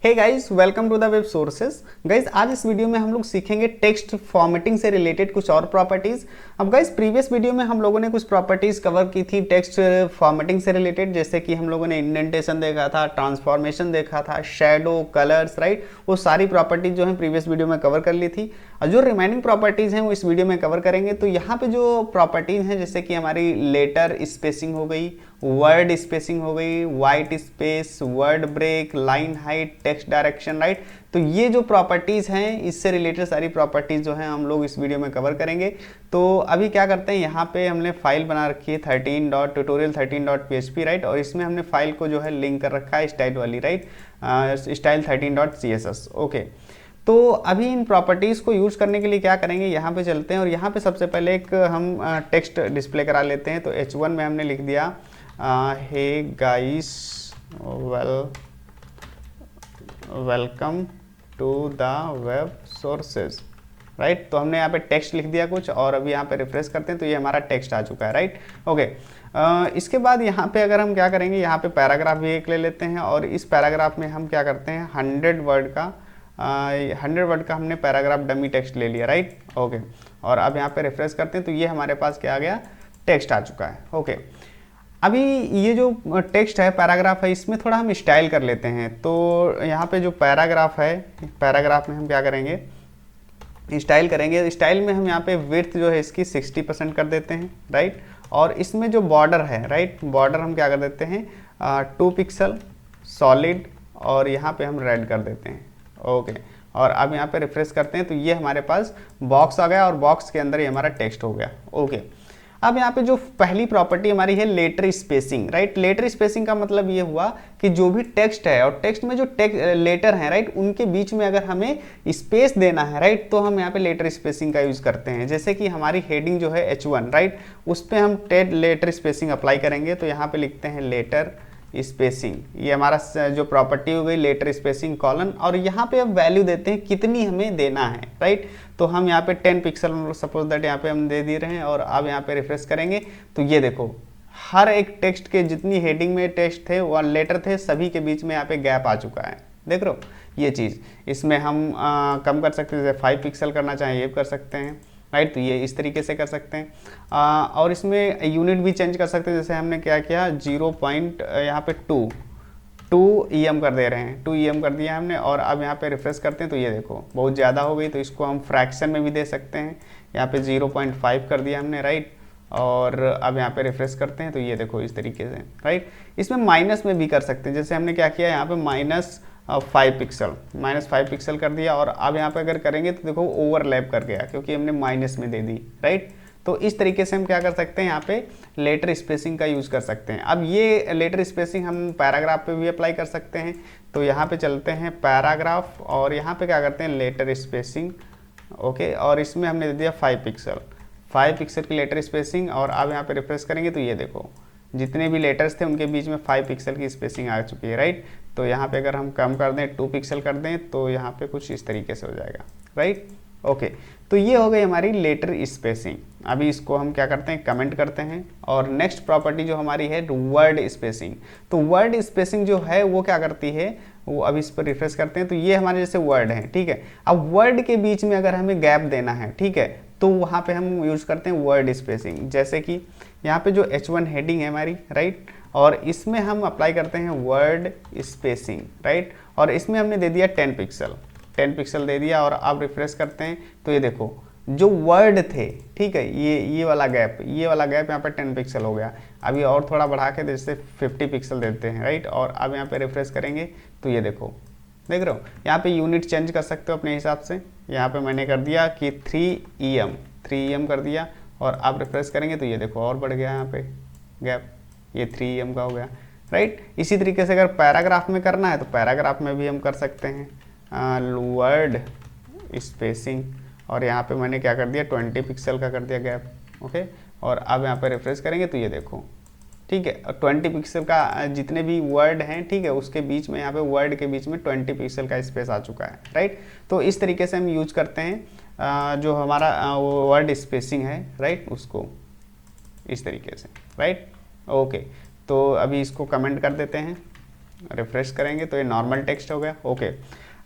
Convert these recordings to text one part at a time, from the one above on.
Hey guys, welcome to the web sources. Guys, आज इस video में हम लोग सीखेंगे टेक्स्ट फॉर्मेटिंग से रिलेटेड कुछ और प्रॉपर्टीज। अब गाइस, प्रीवियस वीडियो में हम लोगों ने कुछ प्रॉपर्टीज कवर की थी टेक्स्ट फॉर्मेटिंग से रिलेटेड, जैसे कि हम लोगों ने इंडेंटेशन देखा था, ट्रांसफॉर्मेशन देखा था, शैडो, कलर्स, राइट। वो सारी प्रॉपर्टीज जो है प्रीवियस वीडियो में कवर कर ली थी और जो रिमेनिंग प्रॉपर्टीज हैं वो इस वीडियो में कवर करेंगे। तो यहाँ पे जो प्रॉपर्टीज हैं, जैसे कि हमारी लेटर स्पेसिंग हो गई, वर्ड स्पेसिंग हो गई, white space, word break, line height, text direction, right. तो ये जो प्रॉपर्टीज हैं इससे रिलेटेड सारी प्रॉपर्टीज जो हैं हम लोग इस वीडियो में कवर करेंगे। तो अभी क्या करते हैं, यहाँ पे हमने फाइल बना रखी है 13.tutorial13.php, राइट। और इसमें हमने फाइल को जो है लिंक कर रखा है स्टाइल वाली, राइट, स्टाइल 13.css। ओके, तो अभी इन प्रॉपर्टीज़ को यूज़ करने के लिए क्या करेंगे, यहाँ पे चलते हैं और यहाँ पे सबसे पहले एक हम टेक्स्ट डिस्प्ले करा लेते हैं। तो H1 में हमने लिख दिया hey guys welcome to the web sources, right. तो हमने यहाँ पे टेक्स्ट लिख दिया कुछ और अभी यहाँ पे रिफ्रेश करते हैं तो ये हमारा टेक्स्ट आ चुका है, राइट। ओके, इसके बाद यहाँ पे अगर हम क्या करेंगे, यहाँ पे पैराग्राफ भी एक ले लेते हैं और इस पैराग्राफ में हम क्या करते हैं 100 वर्ड का हमने पैराग्राफ डमी टेक्स्ट ले लिया, राइट। ओके, और अब यहाँ पे रिफ्रेश करते हैं तो ये हमारे पास क्या आ गया, टेक्स्ट आ चुका है। ओके, अभी ये जो टेक्स्ट है, पैराग्राफ है, इसमें थोड़ा हम स्टाइल कर लेते हैं। तो यहाँ पे जो पैराग्राफ है, पैराग्राफ में हम क्या करेंगे, स्टाइल करेंगे। स्टाइल में हम यहाँ पे विड्थ जो है इसकी 60% कर देते हैं, राइट। और इसमें जो बॉर्डर है, राइट, बॉर्डर हम क्या कर देते हैं 2 पिक्सल सॉलिड और यहाँ पे हम रेड कर देते हैं। ओके, और अब यहाँ पे रिफ्रेश करते हैं तो ये हमारे पास बॉक्स आ गया और बॉक्स के अंदर ये हमारा टेक्स्ट हो गया। ओके, अब यहाँ पे जो पहली प्रॉपर्टी हमारी है letter spacing, right. Letter spacing का मतलब ये हुआ कि जो भी टेक्स्ट है और टेक्स्ट में जो लेटर है, राइट, उनके बीच में अगर हमें स्पेस देना है, राइट, तो हम यहाँ पे लेटर स्पेसिंग का यूज करते हैं। जैसे कि हमारी हेडिंग जो है H1, राइट, उस पर हम लेटर स्पेसिंग अप्लाई करेंगे तो यहाँ पे लिखते हैं लेटर स्पेसिंग। ये हमारा जो प्रॉपर्टी हो गई लेटर स्पेसिंग कॉलन, और यहाँ पे अब वैल्यू देते हैं कितनी हमें देना है, राइट। तो हम यहाँ पे 10 पिक्सल सपोज दैट यहाँ पे हम दे दे रहे हैं और अब यहाँ पे रिफ्रेश करेंगे तो ये देखो हर एक टेक्स्ट के जितनी हेडिंग में टेक्स्ट थे और लेटर थे सभी के बीच में यहाँ पे गैप आ चुका है। देख रहे हो ये चीज़, इसमें हम कम कर सकते हैं, जैसे 5 पिक्सल करना चाहें ये कर सकते हैं, राइट। तो ये इस तरीके से कर सकते हैं और इसमें यूनिट भी चेंज कर सकते हैं। जैसे हमने क्या किया 0 पॉइंट यहाँ पे 2 EM कर दे रहे हैं, 2 EM कर दिया हमने और अब यहाँ पे रिफ्रेश करते हैं तो ये देखो बहुत ज़्यादा हो गई, तो इसको हम फ्रैक्शन में भी दे सकते हैं। यहाँ पे 0.5 कर दिया हमने, राइट। और अब यहाँ पे रिफ्रेश करते हैं तो ये देखो इस तरीके से, राइट। इसमें माइनस में भी कर सकते हैं, जैसे हमने क्या किया यहाँ पे -5 पिक्सल कर दिया और अब यहाँ पे अगर करेंगे तो देखो ओवरलैप कर गया क्योंकि हमने माइनस में दे दी, राइट। तो इस तरीके से हम क्या कर सकते हैं, यहाँ पे लेटर स्पेसिंग का यूज़ कर सकते हैं। अब ये लेटर स्पेसिंग हम पैराग्राफ पे भी अप्लाई कर सकते हैं। तो यहाँ पे चलते हैं पैराग्राफ और यहाँ पे क्या करते हैं लेटर स्पेसिंग। ओके, और इसमें हमने दे दिया 5 पिक्सल की लेटर स्पेसिंग और अब यहाँ पे रिफ्रेश करेंगे तो ये देखो जितने भी लेटर्स थे उनके बीच में 5 पिक्सल की स्पेसिंग आ चुकी है, राइट। तो यहाँ पे अगर हम कम कर दें 2 पिक्सल कर दें तो यहाँ पे कुछ इस तरीके से हो जाएगा, राइट। ओके, तो ये हो गई हमारी लेटर स्पेसिंग। अभी इसको हम क्या करते हैं, कमेंट करते हैं और नेक्स्ट प्रॉपर्टी जो हमारी है वर्ड स्पेसिंग। तो वर्ड स्पेसिंग जो है वो क्या करती है, वो अभी इस पर रिफ्रेश करते हैं तो ये हमारे जैसे वर्ड हैं, ठीक है। अब वर्ड के बीच में अगर हमें गैप देना है, ठीक है, तो वहाँ पे हम यूज़ करते हैं वर्ड स्पेसिंग। जैसे कि यहाँ पे जो H1 हेडिंग है हमारी, राइट, और इसमें हम अप्लाई करते हैं वर्ड स्पेसिंग, राइट। और इसमें हमने दे दिया 10 पिक्सल दे दिया और अब रिफ्रेश करते हैं तो ये देखो जो वर्ड थे, ठीक है, ये वाला गैप यहाँ पे 10 पिक्सल हो गया। अभी और थोड़ा बढ़ा के जैसे 50 पिक्सल देते हैं, राइट। और अब यहाँ पे रिफ्रेश करेंगे तो ये देखो, देख रहे हो यहाँ पे यूनिट चेंज कर सकते हो अपने हिसाब से। यहाँ पे मैंने कर दिया कि 3 EM कर दिया और अब रिफ्रेश करेंगे तो ये देखो और बढ़ गया यहाँ पे गैप, ये 3 EM का हो गया, राइट। इसी तरीके से अगर पैराग्राफ में करना है तो पैराग्राफ में भी हम कर सकते हैं वर्ड स्पेसिंग और यहाँ पे मैंने क्या कर दिया 20 पिक्सल का कर दिया गैप। ओके, और अब यहाँ पे रिफ्रेश करेंगे तो ये देखो, ठीक है, 20 पिक्सल का जितने भी वर्ड हैं, ठीक है, उसके बीच में यहाँ पे वर्ड के बीच में 20 पिक्सल का स्पेस आ चुका है, राइट। तो इस तरीके से हम यूज करते हैं जो हमारा वर्ड स्पेसिंग है, राइट, उसको इस तरीके से, राइट। ओके, तो अभी इसको कमेंट कर देते हैं रिफ्रेश करेंगे तो ये नॉर्मल टेक्स्ट हो गया। ओके,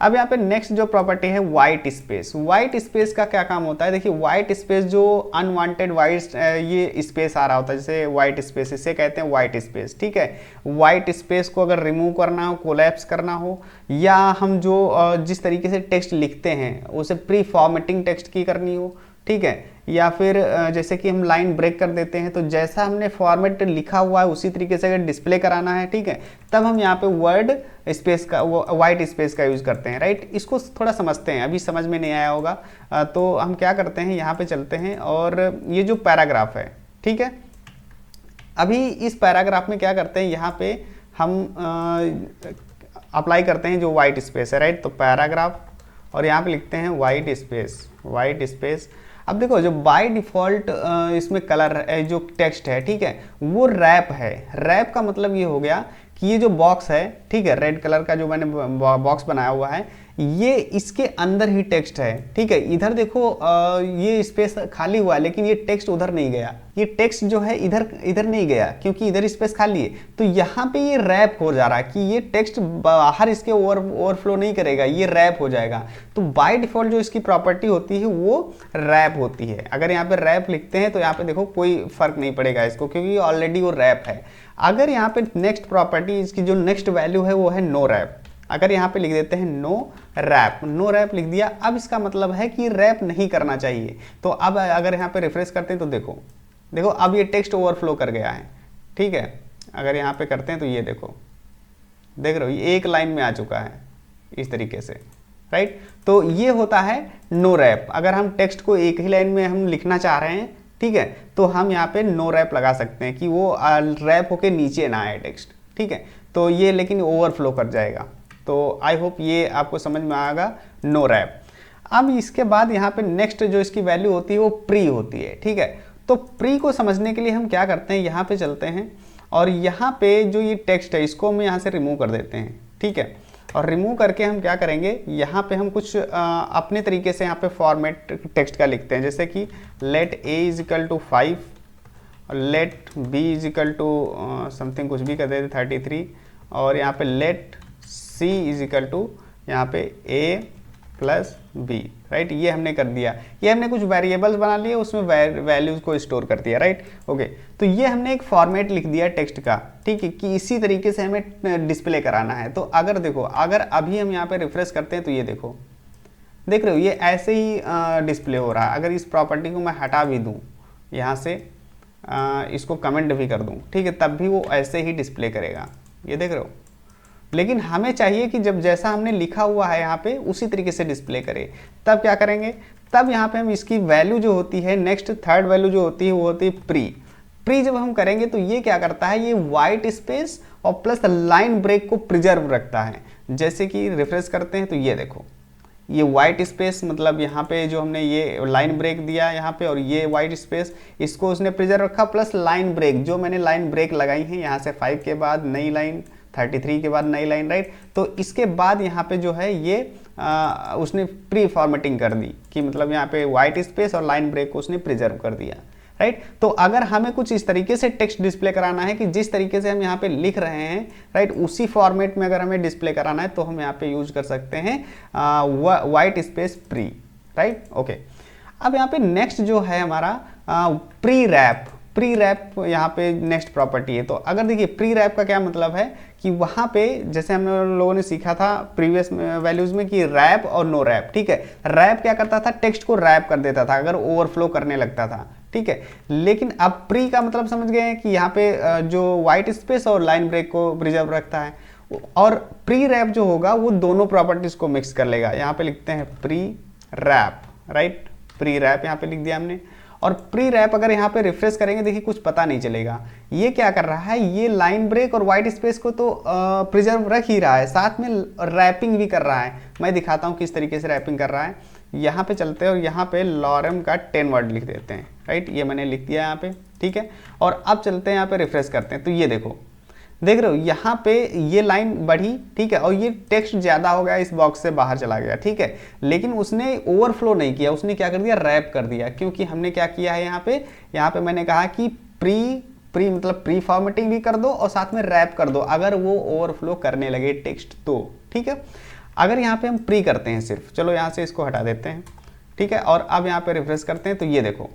अब यहाँ पे नेक्स्ट जो प्रॉपर्टी है वाइट स्पेस। वाइट स्पेस का क्या काम होता है, देखिए वाइट स्पेस जो अनवांटेड वाइट ये स्पेस आ रहा होता है, जैसे वाइट स्पेस, इसे कहते हैं वाइट स्पेस, ठीक है। वाइट स्पेस को अगर रिमूव करना हो, कोलैप्स करना हो, या हम जो जिस तरीके से टेक्स्ट लिखते हैं उसे प्री फॉर्मेटिंग टेक्स्ट की करनी हो, ठीक है, या फिर जैसे कि हम लाइन ब्रेक कर देते हैं, तो जैसा हमने फॉर्मेट लिखा हुआ है उसी तरीके से अगर डिस्प्ले कराना है, ठीक है, तब हम यहाँ पे वर्ड स्पेस का वाइट स्पेस का यूज़ करते हैं, राइट। इसको थोड़ा समझते हैं, अभी समझ में नहीं आया होगा, तो हम क्या करते हैं, यहाँ पे चलते हैं और ये जो पैराग्राफ है, ठीक है, अभी इस पैराग्राफ में क्या करते हैं, यहाँ पे हम अप्लाई करते हैं जो वाइट स्पेस है, राइट। तो पैराग्राफ और यहाँ पे लिखते हैं वाइट स्पेस, वाइट स्पेस। अब देखो जो बाय डिफ़ॉल्ट इसमें कलर जो टेक्स्ट है, ठीक है, वो रैप है। रैप का मतलब ये हो गया कि ये जो बॉक्स है, ठीक है, रेड कलर का जो मैंने बॉक्स बनाया हुआ है, ये इसके अंदर ही टेक्स्ट है, ठीक है। इधर देखो ये स्पेस खाली हुआ है, लेकिन ये टेक्स्ट उधर नहीं गया, ये टेक्स्ट जो है इधर नहीं गया, क्योंकि इधर स्पेस खाली है। तो यहाँ पे ये रैप हो जा रहा है कि ये टेक्स्ट बाहर इसके ओवरफ्लो नहीं करेगा, ये रैप हो जाएगा। तो बाय डिफॉल्ट जो इसकी प्रॉपर्टी होती है वो रैप होती है। अगर यहाँ पे रैप लिखते हैं तो यहाँ पे देखो कोई फर्क नहीं पड़ेगा इसको, क्योंकि ऑलरेडी वो रैप है। अगर यहाँ पे नेक्स्ट प्रॉपर्टी, इसकी जो नेक्स्ट वैल्यू है वो है नो रैप। अगर यहाँ पे लिख देते हैं नो रैप, नो रैप लिख दिया, अब इसका मतलब है कि रैप नहीं करना चाहिए। तो अब अगर यहाँ पे रिफ्रेश करते हैं तो देखो अब ये टेक्स्ट ओवरफ्लो कर गया है, ठीक है। अगर यहाँ पे करते हैं तो ये देखो, देख रहे हो ये एक लाइन में आ चुका है इस तरीके से, राइट। तो ये होता है नो रैप। अगर हम टेक्स्ट को एक ही लाइन में हम लिखना चाह रहे हैं, ठीक है, तो हम यहाँ पे नो रैप लगा सकते हैं कि वो रैप होके नीचे ना आए टेक्स्ट, ठीक है। तो ये लेकिन ओवरफ्लो कर जाएगा। तो आई होप ये आपको समझ में आएगा, नो रैप। अब इसके बाद यहाँ पे नेक्स्ट जो इसकी वैल्यू होती है वो प्री होती है, ठीक है। तो प्री को समझने के लिए हम क्या करते हैं, यहाँ पे चलते हैं और यहाँ पे जो ये टेक्स्ट है इसको हम यहाँ से रिमूव कर देते हैं, ठीक है। और रिमूव करके हम क्या करेंगे, यहाँ पे हम कुछ अपने तरीके से यहाँ पे फॉर्मेट टेक्स्ट का लिखते हैं, जैसे कि let a is equal to 5 और let b is equal to something कुछ भी कर देते 33, और यहाँ पे let c is equal to यहाँ पे a प्लस b, राइट। ये हमने कर दिया, ये हमने कुछ वेरिएबल्स बना लिए, उसमें वैल्यूज को स्टोर कर दिया, राइट। ओके, तो ये हमने एक फॉर्मेट लिख दिया टेक्स्ट का, ठीक है, कि इसी तरीके से हमें डिस्प्ले कराना है। तो अगर देखो, अगर अभी हम यहाँ पे रिफ्रेश करते हैं तो ये देखो, देख रहे हो ये ऐसे ही डिस्प्ले हो रहा है। अगर इस प्रॉपर्टी को मैं हटा भी दूँ यहाँ से, इसको कमेंट भी कर दूँ, ठीक है, तब भी वो ऐसे ही डिस्प्ले करेगा, ये देख रहे हो। लेकिन हमें चाहिए कि जब जैसा हमने लिखा हुआ है यहाँ पे उसी तरीके से डिस्प्ले करे। तब क्या करेंगे, तब यहाँ पे हम इसकी वैल्यू जो होती है, नेक्स्ट थर्ड वैल्यू जो होती है वो होती है प्री। प्री जब हम करेंगे तो ये क्या करता है, ये वाइट स्पेस और प्लस लाइन ब्रेक को प्रिजर्व रखता है। जैसे कि रिफ्रेश करते हैं तो ये देखो, ये वाइट स्पेस मतलब यहाँ पे जो हमने ये लाइन ब्रेक दिया यहाँ पे, और ये वाइट स्पेस इसको उसने प्रिजर्व रखा, प्लस लाइन ब्रेक जो मैंने लाइन ब्रेक लगाई है यहाँ से 5 के बाद नई लाइन, 33 के बाद नई लाइन, राइट। तो इसके बाद यहाँ पे जो है ये उसने प्री फॉर्मेटिंग कर दी कि मतलब यहाँ पे वाइट स्पेस और लाइन ब्रेक को उसने प्रिजर्व कर दिया, राइट। तो अगर हमें कुछ इस तरीके से टेक्स्ट डिस्प्ले कराना है कि जिस तरीके से हम यहाँ पे लिख रहे हैं, राइट, उसी फॉर्मेट में अगर हमें डिस्प्ले कराना है तो हम यहाँ पे यूज कर सकते हैं white space pre, right. Okay, अब यहाँ पे नेक्स्ट जो है हमारा प्री रैप। प्री रैप यहाँ पे नेक्स्ट प्रॉपर्टी है। तो अगर देखिए प्री रैप का क्या मतलब है कि वहाँ पे जैसे हम लोगों ने सीखा था प्रीवियस वैल्यूज में कि रैप और नो रैप, ठीक है। रैप क्या करता था, टेक्स्ट को रैप कर देता था अगर ओवरफ्लो करने लगता था, ठीक है। लेकिन अब प्री का मतलब समझ गए हैं कि यहाँ पे जो वाइट स्पेस और लाइन ब्रेक को प्रिजर्व रखता है, और प्री रैप जो होगा वो दोनों प्रॉपर्टीज को मिक्स कर लेगा। यहाँ पे लिखते हैं pre wrap, right, pre wrap यहाँ पे लिख दिया हमने। और प्री रैप अगर यहाँ पे रिफ्रेश करेंगे, देखिए कुछ पता नहीं चलेगा ये क्या कर रहा है, ये लाइन ब्रेक और वाइट स्पेस को तो प्रिजर्व रख ही रहा है, साथ में रैपिंग भी कर रहा है। मैं दिखाता हूँ किस तरीके से रैपिंग कर रहा है। यहाँ पे चलते हैं और यहाँ पे लॉरेम का 10 वर्ड लिख देते हैं, राइट, ये मैंने लिख दिया यहाँ पे, ठीक है। और अब चलते हैं यहाँ पे रिफ्रेश करते हैं तो ये देखो, देख रहे हो यहाँ पे ये लाइन बढ़ी, ठीक है, और ये टेक्स्ट ज़्यादा हो गया, इस बॉक्स से बाहर चला गया, ठीक है। लेकिन उसने ओवरफ्लो नहीं किया, उसने क्या कर दिया, रैप कर दिया। क्योंकि हमने क्या किया है यहाँ पे मैंने कहा कि प्री प्री मतलब प्री फॉर्मेटिंग भी कर दो और साथ में रैप कर दो अगर वो ओवरफ्लो करने लगे टेक्स्ट तो, ठीक है। अगर यहाँ पे हम प्री करते हैं सिर्फ, चलो यहाँ से इसको हटा देते हैं, ठीक है, और अब यहाँ पे रिफ्रेश करते हैं तो ये देखो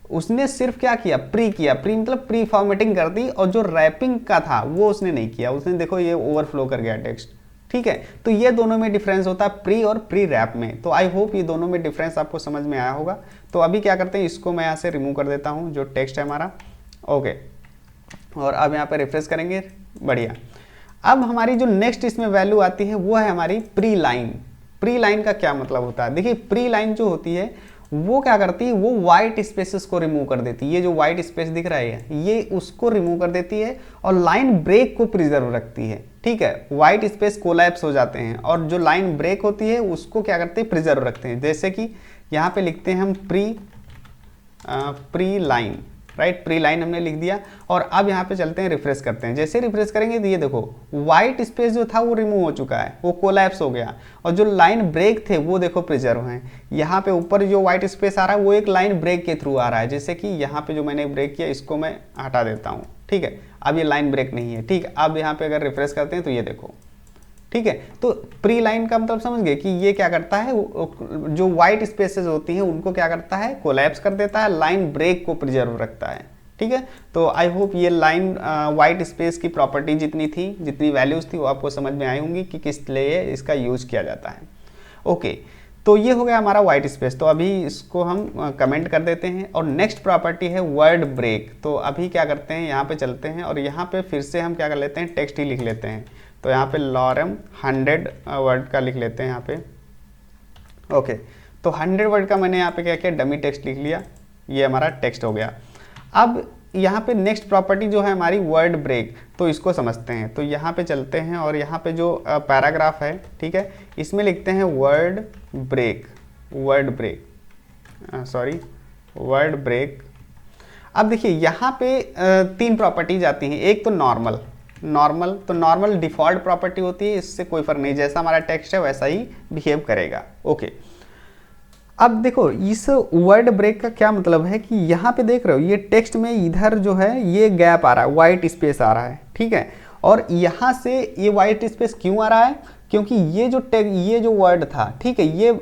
उसने सिर्फ क्या किया, प्री किया, प्री मतलब प्री फॉर्मेटिंग कर दी, और जो रैपिंग का था वो उसने नहीं किया, उसने देखो ये ओवरफ्लो कर गया टेक्स्ट, ठीक है। तो ये दोनों में डिफरेंस होता है प्री और प्री रैप में। तो आई होप ये दोनों में डिफरेंस आपको समझ में आया होगा। तो अभी क्या करते हैं, इसको मैं यहाँ से रिमूव कर देता हूँ जो टेक्स्ट है हमारा, ओके, और अब यहाँ पे रिफ्रेश करेंगे, बढ़िया। अब हमारी जो नेक्स्ट इसमें वैल्यू आती है वो है हमारी प्री लाइन। प्री लाइन का क्या मतलब होता है, देखिए प्री लाइन जो होती है वो क्या करती है, वो वाइट स्पेसेस को रिमूव कर देती है। ये जो वाइट स्पेस दिख रहा है ये उसको रिमूव कर देती है और लाइन ब्रेक को प्रिजर्व रखती है, ठीक है। वाइट स्पेस कोलैप्स हो जाते हैं और जो लाइन ब्रेक होती है उसको क्या करते हैं, प्रिजर्व रखते हैं। जैसे कि यहाँ पे लिखते हैं हम pre line, right, pre line हमने लिख दिया। और अब यहाँ पे चलते हैं, रिफ्रेश करते हैं। जैसे रिफ्रेश करेंगे तो ये देखो वाइट स्पेस जो था वो रिमूव हो चुका है, वो कोलैप्स हो गया, और जो लाइन ब्रेक थे वो देखो प्रिजर्व हैं। यहाँ पे ऊपर जो वाइट स्पेस आ रहा है वो एक लाइन ब्रेक के थ्रू आ रहा है, जैसे कि यहाँ पे जो मैंने ब्रेक किया इसको मैं हटा देता हूँ, ठीक है। अब ये लाइन ब्रेक नहीं है, ठीक है। अब यहाँ पे अगर रिफ्रेश करते हैं तो ये देखो, ठीक है। तो प्री लाइन का मतलब समझ गए कि ये क्या करता है, जो वाइट स्पेसेस होती हैं उनको क्या करता है, कोलैप्स कर देता है, लाइन ब्रेक को प्रिजर्व रखता है, ठीक है। तो आई होप ये लाइन वाइट स्पेस की प्रॉपर्टी जितनी थी, जितनी वैल्यूज थी वो आपको समझ में आई होंगी कि किस लिए इसका यूज किया जाता है। ओके, तो ये हो गया हमारा वाइट स्पेस। तो अभी इसको हम कमेंट कर देते हैं। और नेक्स्ट प्रॉपर्टी है वर्ड ब्रेक। तो अभी क्या करते हैं, यहाँ पे चलते हैं और यहाँ पे फिर से हम क्या कर लेते हैं, टेक्स्ट ही लिख लेते हैं। तो यहाँ पे लॉरम 100 वर्ड का लिख लेते हैं यहाँ पे, ओके। तो 100 वर्ड का मैंने यहाँ पे क्या किया, डमी टेक्स्ट लिख लिया, ये हमारा टेक्स्ट हो गया। अब यहाँ पे नेक्स्ट प्रॉपर्टी जो है हमारी वर्ड ब्रेक, तो इसको समझते हैं। तो यहाँ पे चलते हैं और यहाँ पे जो पैराग्राफ है, ठीक है, इसमें लिखते हैं वर्ड ब्रेक, वर्ड ब्रेक। अब देखिए यहाँ पे 3 प्रॉपर्टीज आती हैं। एक तो नॉर्मल, तो नॉर्मल डिफ़ॉल्ट प्रॉपर्टी होती है, इससे कोई फर्क नहीं, जैसा हमारा टेक्स्ट है वैसा ही बिहेव करेगा, ओके। अब देखो इस वर्ड ब्रेक का क्या मतलब है कि यहाँ पे देख रहे हो ये टेक्स्ट में इधर जो है ये गैप आ रहा है, वाइट स्पेस आ रहा है, ठीक है। और यहाँ से ये वाइट स्पेस क्यों आ रहा है, क्योंकि ये जो वर्ड था, ठीक है, ये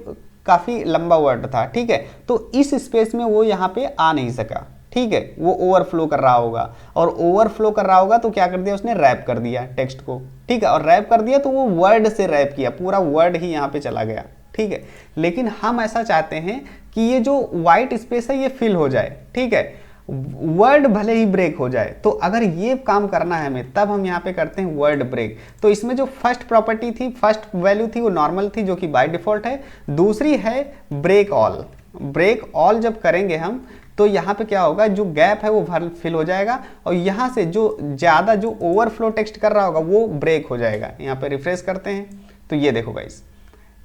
काफ़ी लंबा वर्ड था, ठीक है। तो इस स्पेस में वो यहाँ पे आ नहीं सका, ठीक है, वो ओवरफ्लो कर रहा होगा, और ओवरफ्लो कर रहा होगा तो क्या कर दिया उसने, रैप कर दिया टेक्स्ट को, ठीक है। और रैप कर दिया तो वो वर्ड से रैप किया, पूरा वर्ड ही यहाँ पे चला गया, ठीक है। लेकिन हम ऐसा चाहते हैं कि ये जो वाइट स्पेस है ये फिल हो जाए, ठीक है, वर्ड भले ही ब्रेक हो जाए। तो अगर ये काम करना है हमें, तब हम यहाँ पे करते हैं वर्ड ब्रेक। तो इसमें जो फर्स्ट प्रॉपर्टी थी, फर्स्ट वैल्यू थी वो नॉर्मल थी, जो कि बाय डिफॉल्ट है। दूसरी है ब्रेक ऑल। ब्रेक ऑल जब करेंगे हम तो यहाँ पे क्या होगा, जो गैप है वो फिल हो जाएगा, और यहाँ से जो ज़्यादा जो ओवरफ्लो टेक्स्ट कर रहा होगा वो ब्रेक हो जाएगा। यहाँ पे रिफ्रेश करते हैं तो ये देखो गाइस,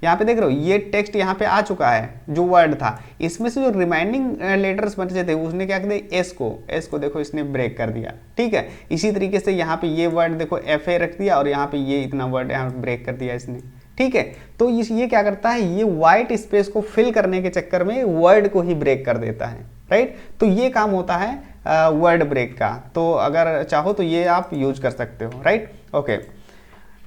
यहाँ पे देख रहे हो ये टेक्स्ट यहाँ पे आ चुका है, जो वर्ड था। इसमें से जो रिमाइंडिंग लेटर्स बचे थे उसने क्या कर दिया, एस को देखो इसने ब्रेक कर दिया, ठीक है। इसी तरीके से यहाँ पे ये वर्ड देखो FA रख दिया, और यहाँ पे ये इतना वर्ड यहाँ ब्रेक कर दिया इसने, ठीक है। तो ये क्या करता है, ये वाइट स्पेस को फिल करने के चक्कर में वर्ड को ही ब्रेक कर देता है, राइट। तो ये काम होता है वर्ड ब्रेक का। तो अगर चाहो तो ये आप यूज कर सकते हो, राइट, ओके।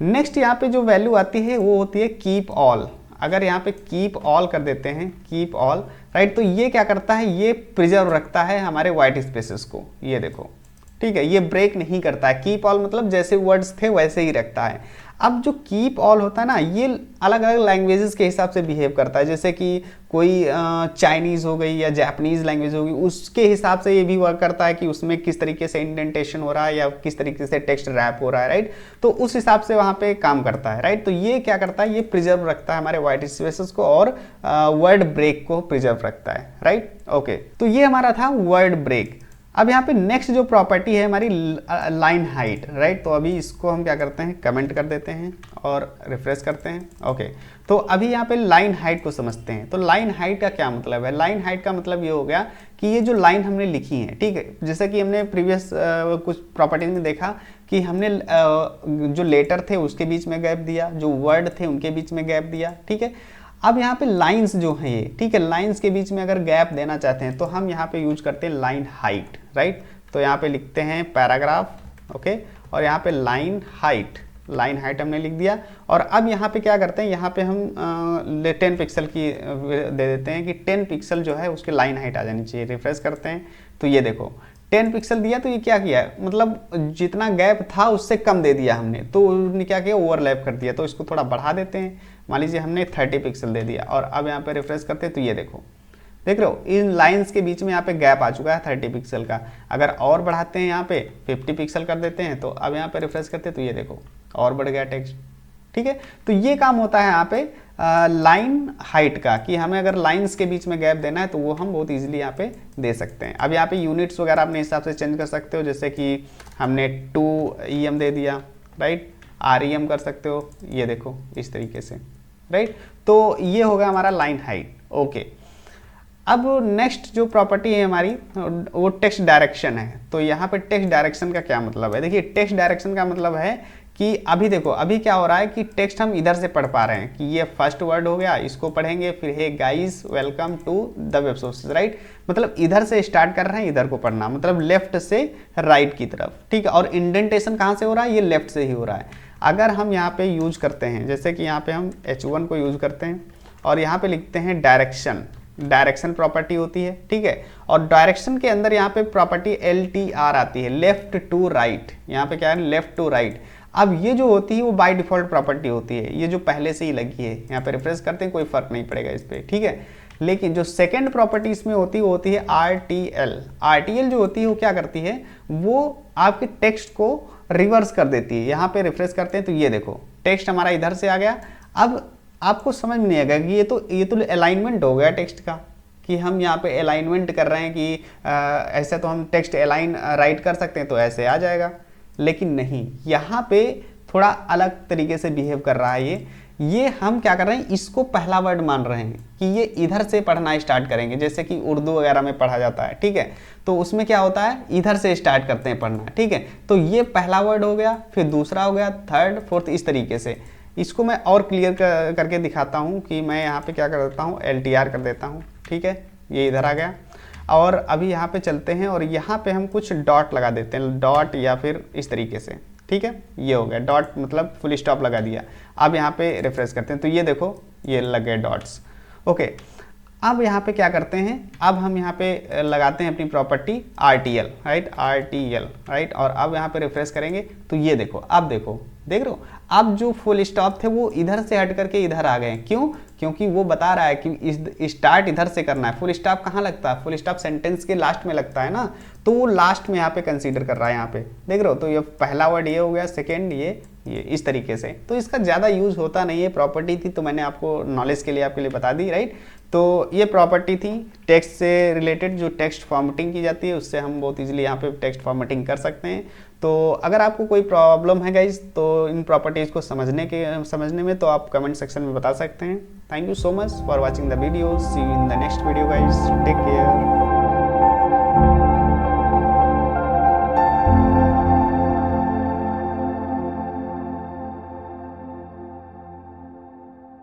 नेक्स्ट यहाँ पे जो वैल्यू आती है वो होती है कीप ऑल। अगर यहाँ पे कीप ऑल कर देते हैं, कीप ऑल, राइट, तो ये क्या करता है, ये प्रिजर्व रखता है हमारे वाइट स्पेसेस को, ये देखो, ठीक है, ये ब्रेक नहीं करता है। कीप ऑल मतलब जैसे वर्ड्स थे वैसे ही रखता है। अब जो कीप ऑल होता है ना, ये अलग अलग लैंग्वेजेस के हिसाब से बिहेव करता है। जैसे कि कोई चाइनीज़ हो गई या जापानीज़ लैंग्वेज हो गई, उसके हिसाब से ये भी वर्क करता है कि उसमें किस तरीके से इंडेंटेशन हो रहा है या किस तरीके से टेक्स्ट रैप हो रहा है, राइट। तो उस हिसाब से वहाँ पे काम करता है, राइट। तो ये क्या करता है, ये प्रिजर्व रखता है हमारे वाइट स्पेसेस को, और वर्ड ब्रेक को प्रिजर्व रखता है, राइट, ओके। तो ये हमारा था वर्ड ब्रेक। अब यहाँ पे नेक्स्ट जो प्रॉपर्टी है हमारी लाइन हाइट, राइट। तो अभी इसको हम क्या करते हैं, कमेंट कर देते हैं और रिफ्रेश करते हैं, ओके। तो अभी यहाँ पे लाइन हाइट को समझते हैं। तो लाइन हाइट का क्या मतलब है, लाइन हाइट का मतलब ये हो गया कि ये जो लाइन हमने लिखी है, ठीक है, जैसा कि हमने प्रीवियस कुछ प्रॉपर्टीज में देखा कि हमने जो लेटर थे उसके बीच में गैप दिया, जो वर्ड थे उनके बीच में गैप दिया, ठीक है। अब यहाँ पे लाइंस जो है, ठीक है, लाइंस के बीच में अगर गैप देना चाहते हैं तो हम यहाँ पे यूज करते हैं लाइन हाइट, राइट। तो यहाँ पे लिखते हैं पैराग्राफ, ओके, और यहाँ पे लाइन हाइट हमने लिख दिया। और अब यहाँ पे क्या करते हैं, यहाँ पे हम 10 पिक्सल की दे देते हैं कि 10 पिक्सल जो है उसकी लाइन हाइट आ जानी चाहिए। रिफ्रेश करते हैं तो ये देखो 10 पिक्सल दिया, तो ये क्या किया, मतलब जितना गैप था उससे कम दे दिया हमने, तो उन्होंने क्या किया, ओवरलैप कर दिया। तो इसको थोड़ा बढ़ा देते हैं, मान लीजिए हमने 30 पिक्सल दे दिया। और अब यहाँ पे रिफ्रेश करते हैं तो ये देखो, देख रहे हो इन लाइंस के बीच में यहाँ पे गैप आ चुका है 30 पिक्सल का। अगर और बढ़ाते हैं यहाँ पे 50 पिक्सल कर देते हैं, तो अब यहाँ पे रिफ्रेश करते हैं तो ये देखो और बढ़ गया टेक्स्ट। ठीक है, तो ये काम होता है यहाँ पे लाइन हाइट का, कि हमें अगर लाइंस के बीच में गैप देना है तो वो हम बहुत इजीली यहाँ पे दे सकते हैं। अब यहाँ पे यूनिट्स वगैरह अपने हिसाब से चेंज कर सकते हो, जैसे कि हमने 2 EM दे दिया, राइट, REM कर सकते हो, ये देखो इस तरीके से, राइट। तो ये होगा हमारा लाइन हाइट, ओके। अब नेक्स्ट जो प्रॉपर्टी है हमारी वो टेक्स्ट डायरेक्शन है। तो यहाँ पे टेक्स्ट डायरेक्शन का क्या मतलब है, देखिए टेक्स्ट डायरेक्शन का मतलब है कि अभी देखो अभी क्या हो रहा है कि टेक्स्ट हम इधर से पढ़ पा रहे हैं, कि ये फर्स्ट वर्ड हो गया, इसको पढ़ेंगे, फिर hey guys welcome to the web sources, right, मतलब इधर से स्टार्ट कर रहे हैं, इधर को पढ़ना, मतलब लेफ्ट से राइट की तरफ, ठीक है। और इंडेंटेशन कहाँ से हो रहा है, ये लेफ्ट से ही हो रहा है। अगर हम यहाँ पे यूज करते हैं, जैसे कि यहाँ पे हम H1 को यूज करते हैं और यहाँ पे लिखते हैं डायरेक्शन प्रॉपर्टी होती है, ठीक है। और डायरेक्शन के अंदर यहाँ पे प्रॉपर्टी LTR आती है, लेफ्ट टू राइट, यहाँ पे क्या है, लेफ्ट टू राइट। अब ये जो होती है वो बाय डिफॉल्ट प्रॉपर्टी होती है, ये जो पहले से ही लगी है, यहाँ पे रिफ्रेश करते हैं कोई फर्क नहीं पड़ेगा इस पर, ठीक है। लेकिन जो सेकेंड प्रॉपर्टी इसमें होती है वो होती है RTL जो होती है वो क्या करती है, वो आपके टेक्स्ट को रिवर्स कर देती है। यहाँ पे रिफ्रेश करते हैं तो ये देखो टेक्स्ट हमारा इधर से आ गया। अब आपको समझ में नहीं आएगा कि ये तो अलाइनमेंट हो गया टेक्स्ट का, कि हम यहाँ पे अलाइनमेंट कर रहे हैं कि ऐसे तो हम टेक्स्ट अलाइन राइट कर सकते हैं तो ऐसे आ जाएगा, लेकिन नहीं, यहाँ पे थोड़ा अलग तरीके से बिहेव कर रहा है ये हम क्या कर रहे हैं, इसको पहला वर्ड मान रहे हैं कि ये इधर से पढ़ना स्टार्ट करेंगे, जैसे कि उर्दू वगैरह में पढ़ा जाता है, ठीक है। तो उसमें क्या होता है, इधर से स्टार्ट करते हैं पढ़ना, ठीक है। तो ये पहला वर्ड हो गया, फिर दूसरा हो गया, थर्ड, फोर्थ, इस तरीके से। इसको मैं और क्लियर करके दिखाता हूँ कि मैं यहाँ पे क्या कर देता हूँ, LTR कर देता हूँ, ठीक है, ये इधर आ गया। और अभी यहाँ पे चलते हैं और यहाँ पे हम कुछ डॉट लगा देते हैं, डॉट या फिर इस तरीके से, ठीक है, ये हो गया डॉट, मतलब फुल स्टॉप लगा दिया। अब यहाँ पे रिफ्रेश करते हैं तो ये देखो ये लग गए डॉट्स, ओके। अब यहाँ पे क्या करते हैं, अब हम यहाँ पे लगाते हैं अपनी प्रॉपर्टी RTL, राइट। और अब यहाँ पे रिफ्रेश करेंगे तो ये देखो, अब देखो, देख रहे हो, अब जो फुल स्टॉप थे वो इधर से हट करके इधर आ गए, क्यों, क्योंकि वो बता रहा है कि स्टार्ट इधर से करना है। फुल स्टॉप कहाँ लगता है, फुल स्टॉप सेंटेंस के लास्ट में लगता है ना, तो वो लास्ट में यहाँ पे कंसीडर कर रहा है, यहाँ पे देख रहे हो। तो ये पहला वर्ड ये हो गया, सेकेंड ये इस तरीके से। तो इसका ज़्यादा यूज होता नहीं है, प्रॉपर्टी थी तो मैंने आपको नॉलेज के लिए आपके लिए बता दी, राइट। तो ये प्रॉपर्टी थी टेक्स्ट से रिलेटेड, जो टेक्स्ट फॉर्मेटिंग की जाती है उससे हम बहुत इजीली यहाँ पे टेक्स्ट फॉर्मेटिंग कर सकते हैं। तो अगर आपको कोई प्रॉब्लम है गाइज तो इन प्रॉपर्टीज़ को समझने में तो आप कमेंट सेक्शन में बता सकते हैं। Thank you so much for watching the video, see you in the next video guys, take care.